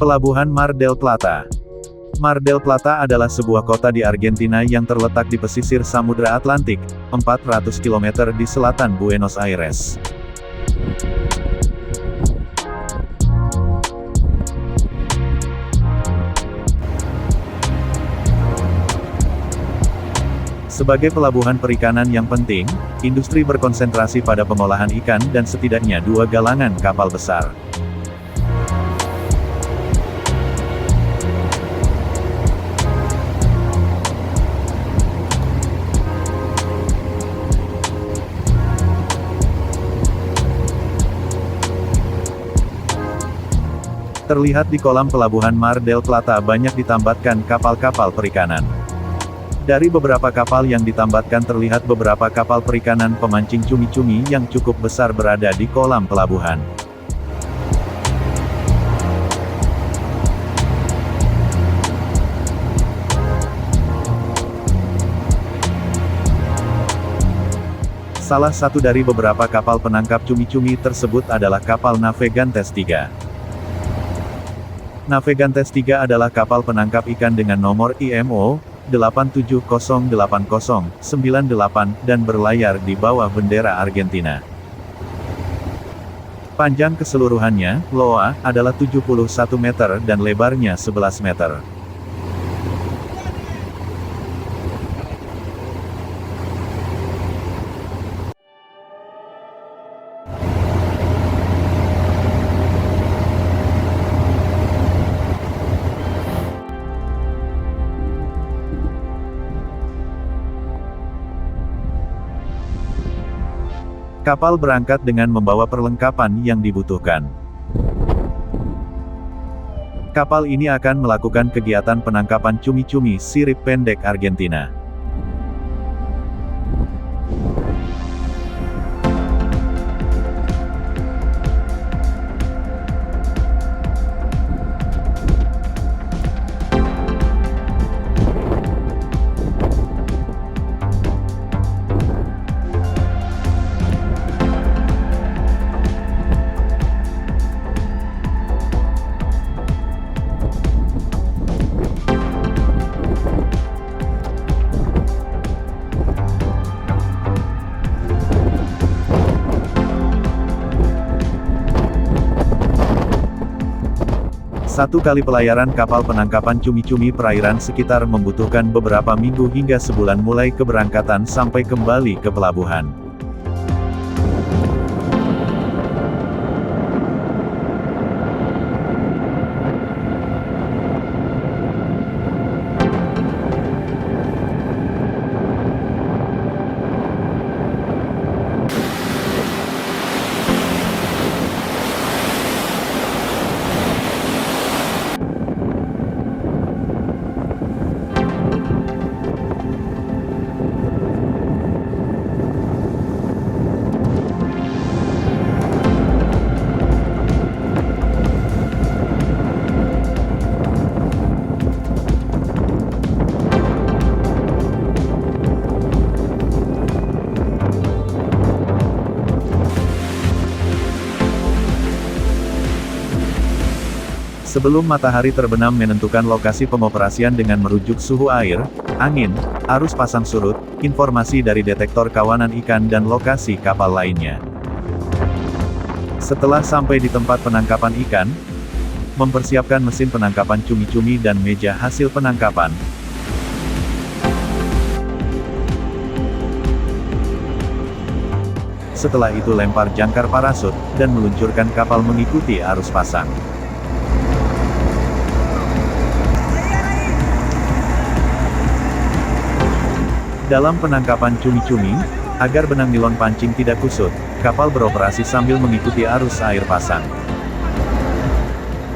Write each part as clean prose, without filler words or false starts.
Pelabuhan Mar del Plata. Mar del Plata adalah sebuah kota di Argentina yang terletak di pesisir Samudra Atlantik, 400 km di selatan Buenos Aires. Sebagai pelabuhan perikanan yang penting, industri berkonsentrasi pada pengolahan ikan dan setidaknya 2 galangan kapal besar. Terlihat di kolam pelabuhan Mar del Plata banyak ditambatkan kapal-kapal perikanan. Dari beberapa kapal yang ditambatkan terlihat beberapa kapal perikanan pemancing cumi-cumi yang cukup besar berada di kolam pelabuhan. Salah satu dari beberapa kapal penangkap cumi-cumi tersebut adalah kapal Navegantes 3. Navegantes 3 adalah kapal penangkap ikan dengan nomor IMO 8708098 dan berlayar di bawah bendera Argentina. Panjang keseluruhannya, LOA, adalah 71 meter dan lebarnya 11 meter. Kapal berangkat dengan membawa perlengkapan yang dibutuhkan. Kapal ini akan melakukan kegiatan penangkapan cumi-cumi sirip pendek Argentina. Satu kali pelayaran kapal penangkapan cumi-cumi perairan sekitar membutuhkan beberapa minggu hingga sebulan mulai keberangkatan sampai kembali ke pelabuhan. Sebelum matahari terbenam menentukan lokasi pengoperasian dengan merujuk suhu air, angin, arus pasang surut, informasi dari detektor kawanan ikan dan lokasi kapal lainnya. Setelah sampai di tempat penangkapan ikan, mempersiapkan mesin penangkapan cumi-cumi dan meja hasil penangkapan. Setelah itu lempar jangkar parasut, dan meluncurkan kapal mengikuti arus pasang. Dalam penangkapan cumi-cumi, agar benang nilon pancing tidak kusut, kapal beroperasi sambil mengikuti arus air pasang.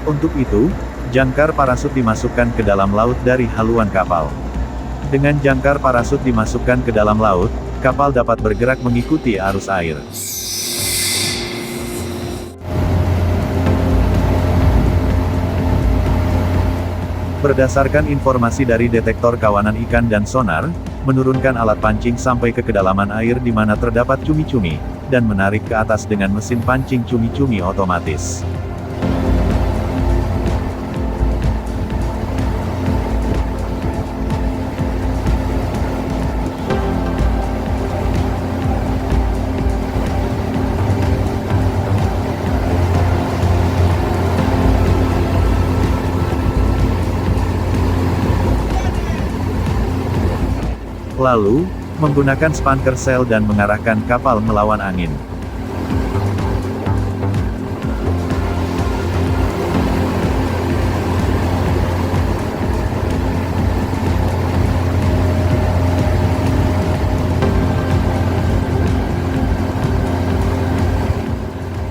Untuk itu, jangkar parasut dimasukkan ke dalam laut dari haluan kapal. Dengan jangkar parasut dimasukkan ke dalam laut, kapal dapat bergerak mengikuti arus air. Berdasarkan informasi dari detektor kawanan ikan dan sonar, menurunkan alat pancing sampai ke kedalaman air di mana terdapat cumi-cumi, dan menarik ke atas dengan mesin pancing cumi-cumi otomatis. Lalu, menggunakan spanker sail dan mengarahkan kapal melawan angin.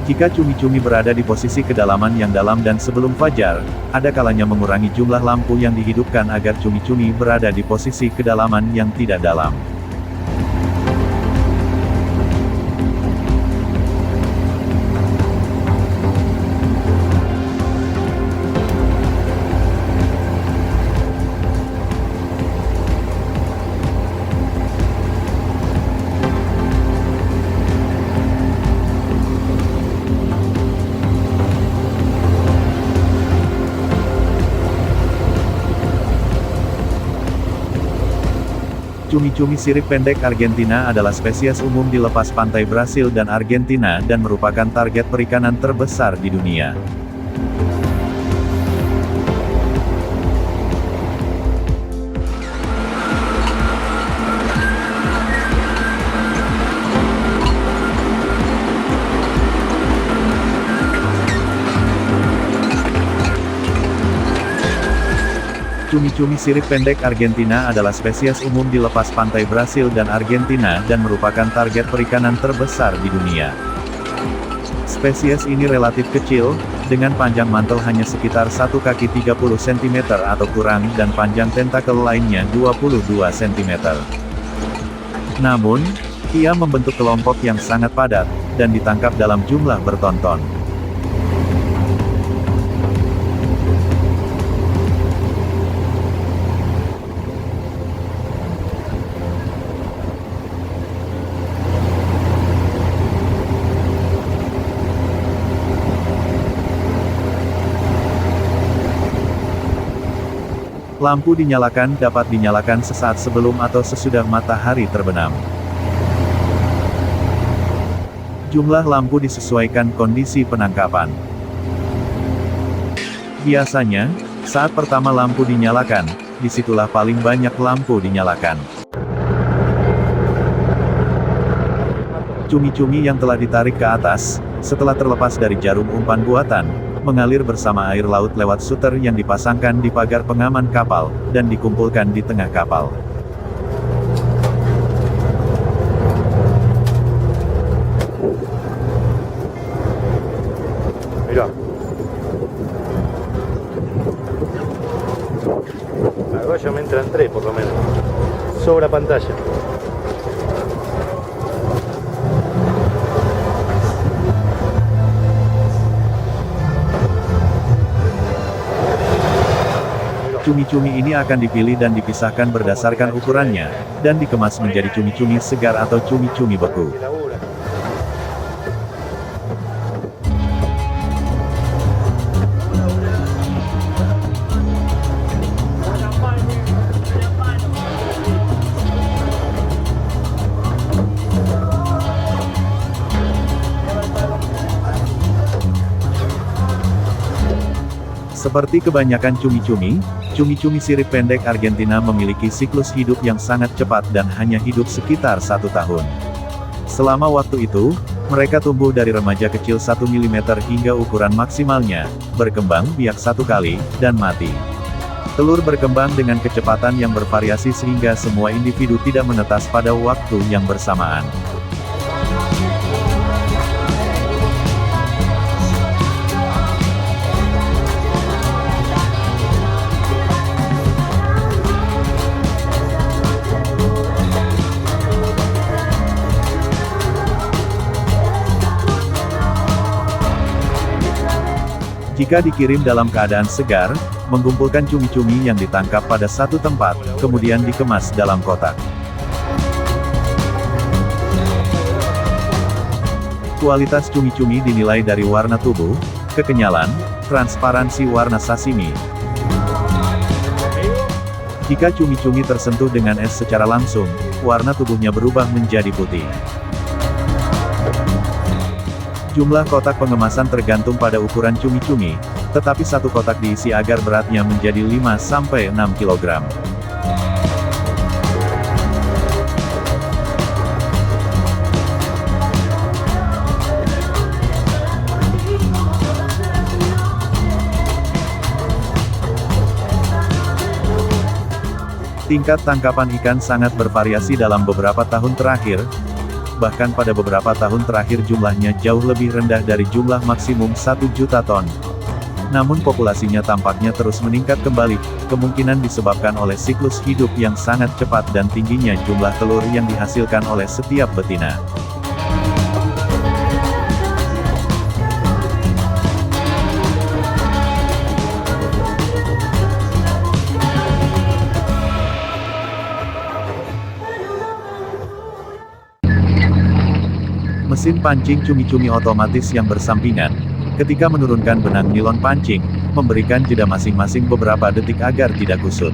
Jika cumi-cumi berada di posisi kedalaman yang dalam dan sebelum fajar, ada kalanya mengurangi jumlah lampu yang dihidupkan agar cumi-cumi berada di posisi kedalaman yang tidak dalam. Cumi-cumi sirip pendek Argentina adalah spesies umum di lepas pantai Brasil dan Argentina dan merupakan target perikanan terbesar di dunia. Cumi-cumi sirip pendek Argentina adalah spesies umum di lepas pantai Brasil dan Argentina dan merupakan target perikanan terbesar di dunia. Spesies ini relatif kecil, dengan panjang mantel hanya sekitar 1 kaki 30 cm atau kurang dan panjang tentakel lainnya 22 cm. Namun, ia membentuk kelompok yang sangat padat, dan ditangkap dalam jumlah berton-ton. Lampu dinyalakan dapat dinyalakan sesaat sebelum atau sesudah matahari terbenam. Jumlah lampu disesuaikan kondisi penangkapan. Biasanya, saat pertama lampu dinyalakan, disitulah paling banyak lampu dinyalakan. Cumi-cumi yang telah ditarik ke atas, setelah terlepas dari jarum umpan buatan, mengalir bersama air laut lewat shooter yang dipasangkan di pagar pengaman kapal, dan dikumpulkan di tengah kapal. Mira. Acá ya me entran 3 por lo menos. Sobra pantalla. Cumi-cumi ini akan dipilih dan dipisahkan berdasarkan ukurannya, dan dikemas menjadi cumi-cumi segar atau cumi-cumi beku. Seperti kebanyakan cumi-cumi, cumi-cumi sirip pendek Argentina memiliki siklus hidup yang sangat cepat dan hanya hidup sekitar 1 tahun. Selama waktu itu, mereka tumbuh dari remaja kecil 1 mm hingga ukuran maksimalnya, berkembang biak 1 kali, dan mati. Telur berkembang dengan kecepatan yang bervariasi sehingga semua individu tidak menetas pada waktu yang bersamaan. Jika dikirim dalam keadaan segar, mengumpulkan cumi-cumi yang ditangkap pada satu tempat, kemudian dikemas dalam kotak. Kualitas cumi-cumi dinilai dari warna tubuh, kekenyalan, transparansi warna sashimi. Jika cumi-cumi tersentuh dengan es secara langsung, warna tubuhnya berubah menjadi putih. Jumlah kotak pengemasan tergantung pada ukuran cumi-cumi, tetapi satu kotak diisi agar beratnya menjadi 5-6 kg. Tingkat tangkapan ikan sangat bervariasi dalam beberapa tahun terakhir, bahkan pada beberapa tahun terakhir jumlahnya jauh lebih rendah dari jumlah maksimum 1 juta ton. Namun populasinya tampaknya terus meningkat kembali, kemungkinan disebabkan oleh siklus hidup yang sangat cepat dan tingginya jumlah telur yang dihasilkan oleh setiap betina. Mesin pancing cumi-cumi otomatis yang bersampingan. Ketika menurunkan benang nilon pancing, memberikan jeda masing-masing beberapa detik agar tidak kusut.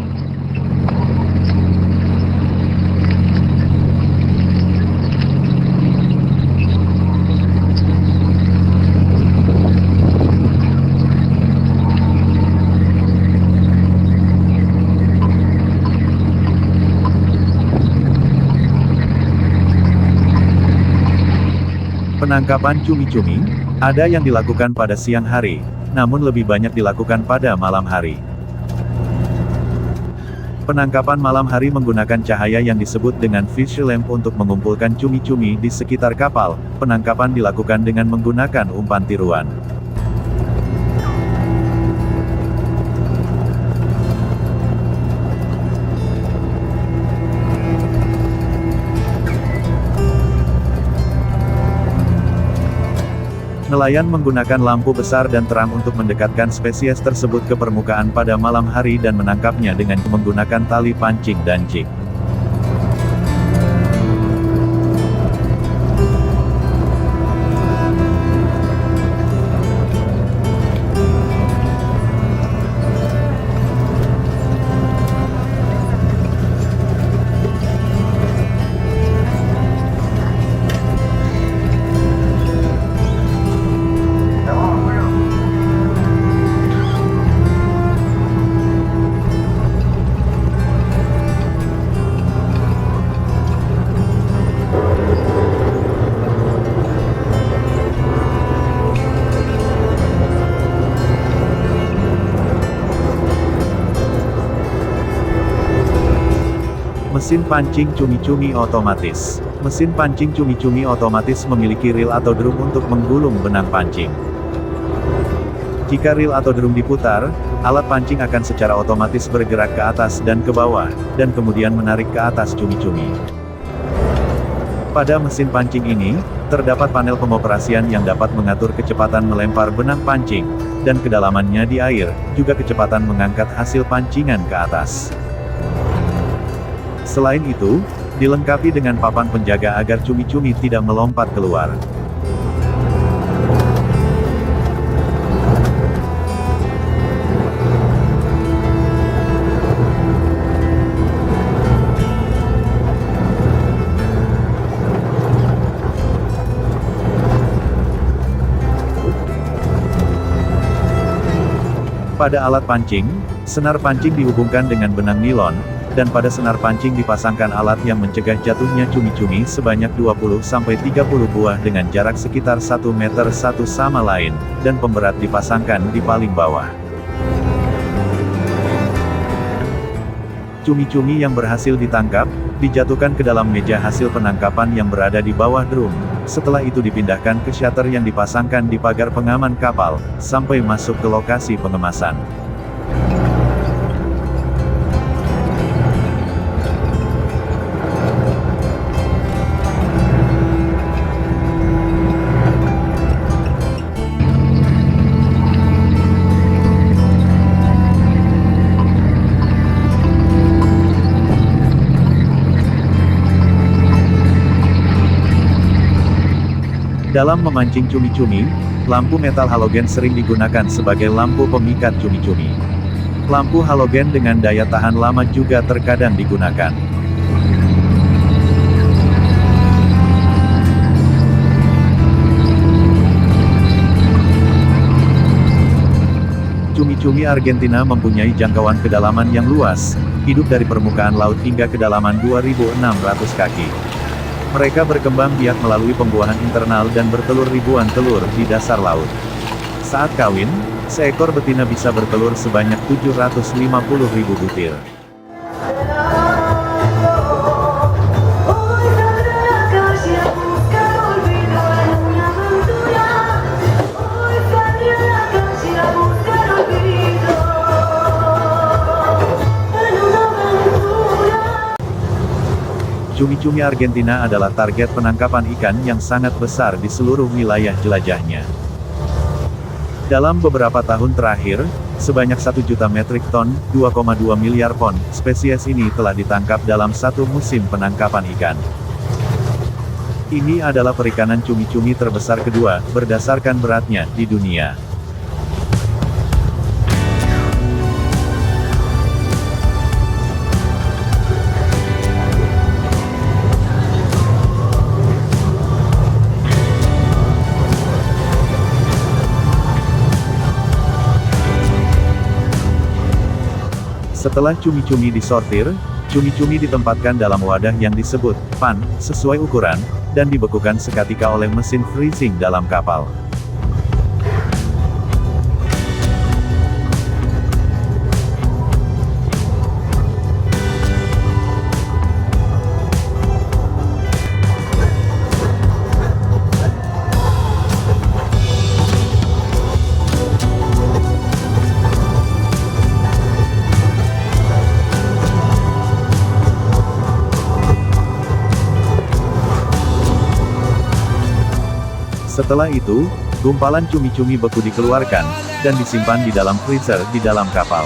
Penangkapan cumi-cumi, ada yang dilakukan pada siang hari, namun lebih banyak dilakukan pada malam hari. Penangkapan malam hari menggunakan cahaya yang disebut dengan fish lamp untuk mengumpulkan cumi-cumi di sekitar kapal. Penangkapan dilakukan dengan menggunakan umpan tiruan. Nelayan menggunakan lampu besar dan terang untuk mendekatkan spesies tersebut ke permukaan pada malam hari dan menangkapnya dengan menggunakan tali pancing dan jig. Mesin pancing cumi-cumi otomatis. Mesin pancing cumi-cumi otomatis memiliki reel atau drum untuk menggulung benang pancing. Jika reel atau drum diputar, alat pancing akan secara otomatis bergerak ke atas dan ke bawah, dan kemudian menarik ke atas cumi-cumi. Pada mesin pancing ini, terdapat panel pengoperasian yang dapat mengatur kecepatan melempar benang pancing, dan kedalamannya di air, juga kecepatan mengangkat hasil pancingan ke atas. Selain itu, dilengkapi dengan papan penjaga agar cumi-cumi tidak melompat keluar. Pada alat pancing, senar pancing dihubungkan dengan benang nilon, dan pada senar pancing dipasangkan alat yang mencegah jatuhnya cumi-cumi sebanyak 20-30 buah dengan jarak sekitar 1 meter satu sama lain, dan pemberat dipasangkan di paling bawah. Cumi-cumi yang berhasil ditangkap, dijatuhkan ke dalam meja hasil penangkapan yang berada di bawah drum. Setelah itu dipindahkan ke shutter yang dipasangkan di pagar pengaman kapal, sampai masuk ke lokasi pengemasan. Dalam memancing cumi-cumi, lampu metal halogen sering digunakan sebagai lampu pemikat cumi-cumi. Lampu halogen dengan daya tahan lama juga terkadang digunakan. Cumi-cumi Argentina mempunyai jangkauan kedalaman yang luas, hidup dari permukaan laut hingga kedalaman 2.600 kaki. Mereka berkembang biak melalui pembuahan internal dan bertelur ribuan telur di dasar laut. Saat kawin, seekor betina bisa bertelur sebanyak 750.000 butir. Cumi-cumi Argentina adalah target penangkapan ikan yang sangat besar di seluruh wilayah jelajahnya. Dalam beberapa tahun terakhir, sebanyak 1 juta metrik ton, 2,2 miliar pon, spesies ini telah ditangkap dalam satu musim penangkapan ikan. Ini adalah perikanan cumi-cumi terbesar kedua, berdasarkan beratnya, di dunia. Setelah cumi-cumi disortir, cumi-cumi ditempatkan dalam wadah yang disebut pan, sesuai ukuran, dan dibekukan seketika oleh mesin freezing dalam kapal. Setelah itu, gumpalan cumi-cumi beku dikeluarkan, dan disimpan di dalam freezer di dalam kapal.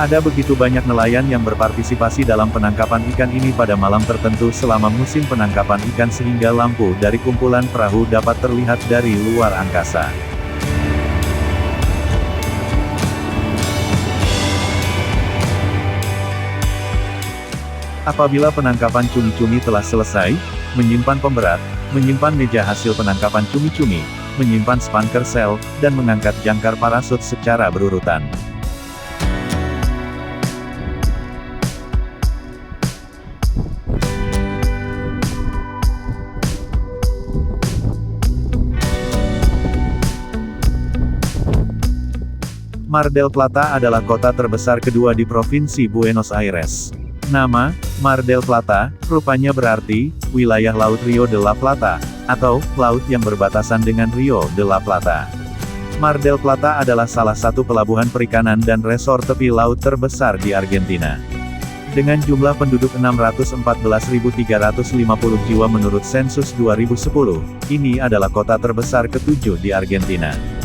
Ada begitu banyak nelayan yang berpartisipasi dalam penangkapan ikan ini pada malam tertentu selama musim penangkapan ikan sehingga lampu dari kumpulan perahu dapat terlihat dari luar angkasa. Apabila penangkapan cumi-cumi telah selesai, menyimpan pemberat, menyimpan meja hasil penangkapan cumi-cumi, menyimpan spanker sel, dan mengangkat jangkar parasut secara berurutan. Mar del Plata adalah kota terbesar kedua di Provinsi Buenos Aires. Nama, Mar del Plata, rupanya berarti, wilayah Laut Rio de la Plata, atau, laut yang berbatasan dengan Rio de la Plata. Mar del Plata adalah salah satu pelabuhan perikanan dan resor tepi laut terbesar di Argentina. Dengan jumlah penduduk 614.350 jiwa menurut sensus 2010, ini adalah kota terbesar ketujuh di Argentina.